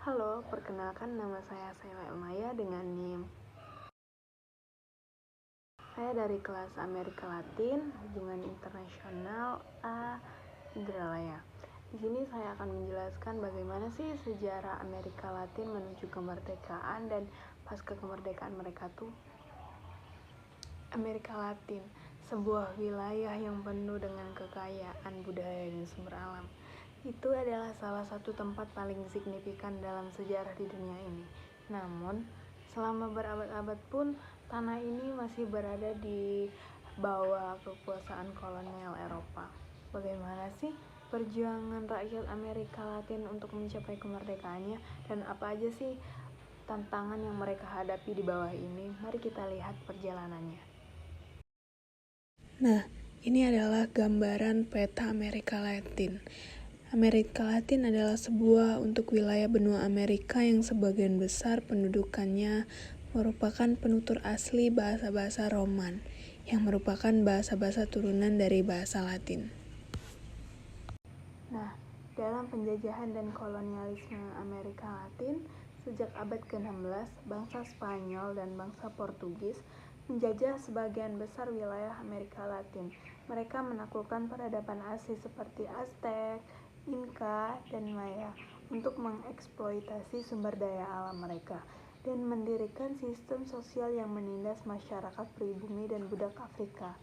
Halo, perkenalkan nama saya Sela Maya dengan NIM. Saya dari kelas Amerika Latin, Hubungan Internasional A. Indralaya. Di sini saya akan menjelaskan bagaimana sih sejarah Amerika Latin menuju kemerdekaan dan pasca kemerdekaan mereka tuh. Amerika Latin, sebuah wilayah yang penuh dengan kekayaan budaya dan sumber alam. Itu adalah salah satu tempat paling signifikan dalam sejarah di dunia ini. Namun, selama berabad-abad pun, tanah ini masih berada di bawah kekuasaan kolonial Eropa. Bagaimana sih perjuangan rakyat Amerika Latin untuk mencapai kemerdekaannya, dan apa aja sih tantangan yang mereka hadapi di bawah ini? Mari kita lihat perjalanannya. Nah, ini adalah gambaran peta Amerika Latin. Amerika Latin adalah sebuah untuk wilayah benua Amerika yang sebagian besar pendudukannya merupakan penutur asli bahasa-bahasa Roman, yang merupakan bahasa-bahasa turunan dari bahasa Latin. Nah, dalam penjajahan dan kolonialisme Amerika Latin, sejak abad ke-16, bangsa Spanyol dan bangsa Portugis menjajah sebagian besar wilayah Amerika Latin. Mereka menaklukkan peradaban asli seperti Aztec, Inca, dan Maya untuk mengeksploitasi sumber daya alam mereka dan mendirikan sistem sosial yang menindas masyarakat pribumi dan budak Afrika.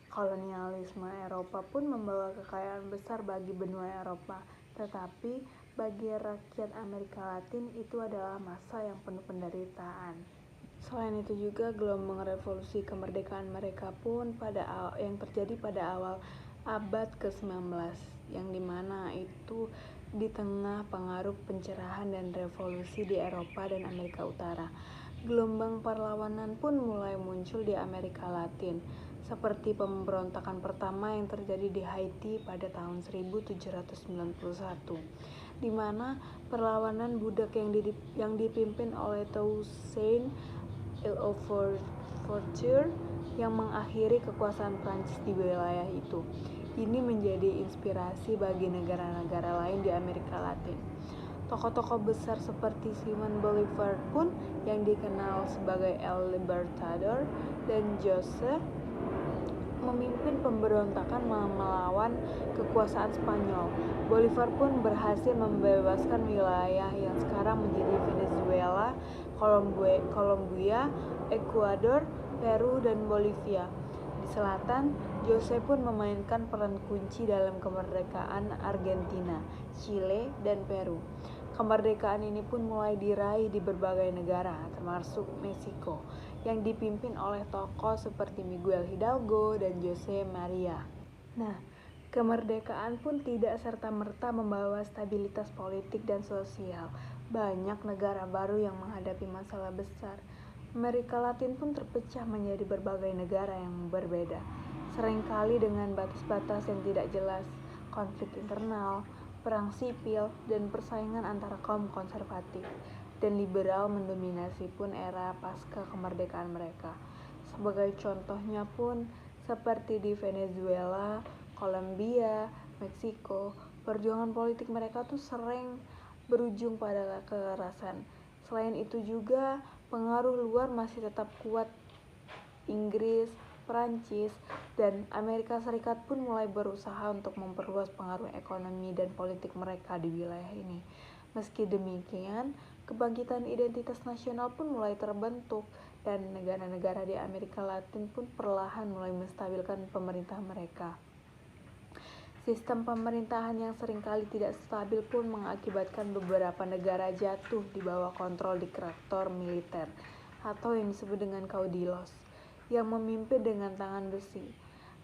Kolonialisme Eropa pun membawa kekayaan besar bagi benua Eropa, tetapi bagi rakyat Amerika Latin itu adalah masa yang penuh penderitaan. Selain itu juga gelombang revolusi kemerdekaan mereka pun yang terjadi pada awal abad ke-19, yang dimana itu di tengah pengaruh pencerahan dan revolusi di Eropa dan Amerika Utara. Gelombang perlawanan pun mulai muncul di Amerika Latin, seperti pemberontakan pertama yang terjadi di Haiti pada tahun 1791, di mana perlawanan budak yang dipimpin oleh Toussaint Louverture yang mengakhiri kekuasaan Prancis di wilayah itu. Ini menjadi inspirasi bagi negara-negara lain di Amerika Latin. Tokoh-tokoh besar seperti Simon Bolivar pun yang dikenal sebagai El Libertador dan Jose memimpin pemberontakan melawan kekuasaan Spanyol. Bolivar pun berhasil membebaskan wilayah yang sekarang menjadi Venezuela, Colombia, Ekuador, Peru, dan Bolivia. Di selatan, Jose pun memainkan peran kunci dalam kemerdekaan Argentina, Chile, dan Peru. Kemerdekaan ini pun mulai diraih di berbagai negara, termasuk Meksiko, yang dipimpin oleh tokoh seperti Miguel Hidalgo dan Jose Maria. Nah, kemerdekaan pun tidak serta-merta membawa stabilitas politik dan sosial. Banyak negara baru yang menghadapi masalah besar. Amerika Latin pun terpecah menjadi berbagai negara yang berbeda, seringkali dengan batas-batas yang tidak jelas, konflik internal, perang sipil, dan persaingan antara kaum konservatif dan liberal mendominasi pun era pasca kemerdekaan mereka. Sebagai contohnya pun seperti di Venezuela, Colombia, Meksiko, perjuangan politik mereka tuh sering berujung pada kekerasan. Selain itu juga pengaruh luar masih tetap kuat. Inggris, Prancis, dan Amerika Serikat pun mulai berusaha untuk memperluas pengaruh ekonomi dan politik mereka di wilayah ini. Meski demikian, kebangkitan identitas nasional pun mulai terbentuk dan negara-negara di Amerika Latin pun perlahan mulai menstabilkan pemerintah mereka. Sistem pemerintahan yang seringkali tidak stabil pun mengakibatkan beberapa negara jatuh di bawah kontrol diktator militer atau yang disebut dengan caudillos, yang memimpin dengan tangan besi.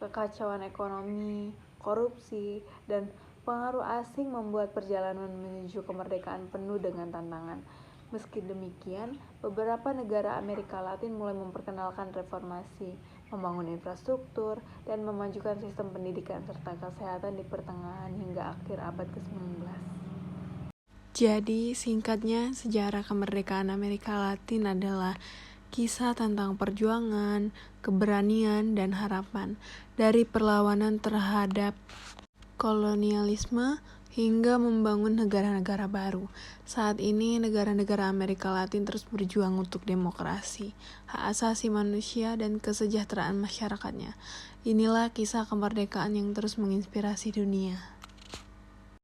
Kekacauan ekonomi, korupsi, dan pengaruh asing membuat perjalanan menuju kemerdekaan penuh dengan tantangan. Meski demikian, beberapa negara Amerika Latin mulai memperkenalkan reformasi, membangun infrastruktur, dan memajukan sistem pendidikan serta kesehatan di pertengahan hingga akhir abad ke-19. Jadi, singkatnya, sejarah kemerdekaan Amerika Latin adalah kisah tentang perjuangan, keberanian, dan harapan dari perlawanan terhadap kolonialisme hingga membangun negara-negara baru. Saat ini, negara-negara Amerika Latin terus berjuang untuk demokrasi, hak asasi manusia, dan kesejahteraan masyarakatnya. Inilah kisah kemerdekaan yang terus menginspirasi dunia.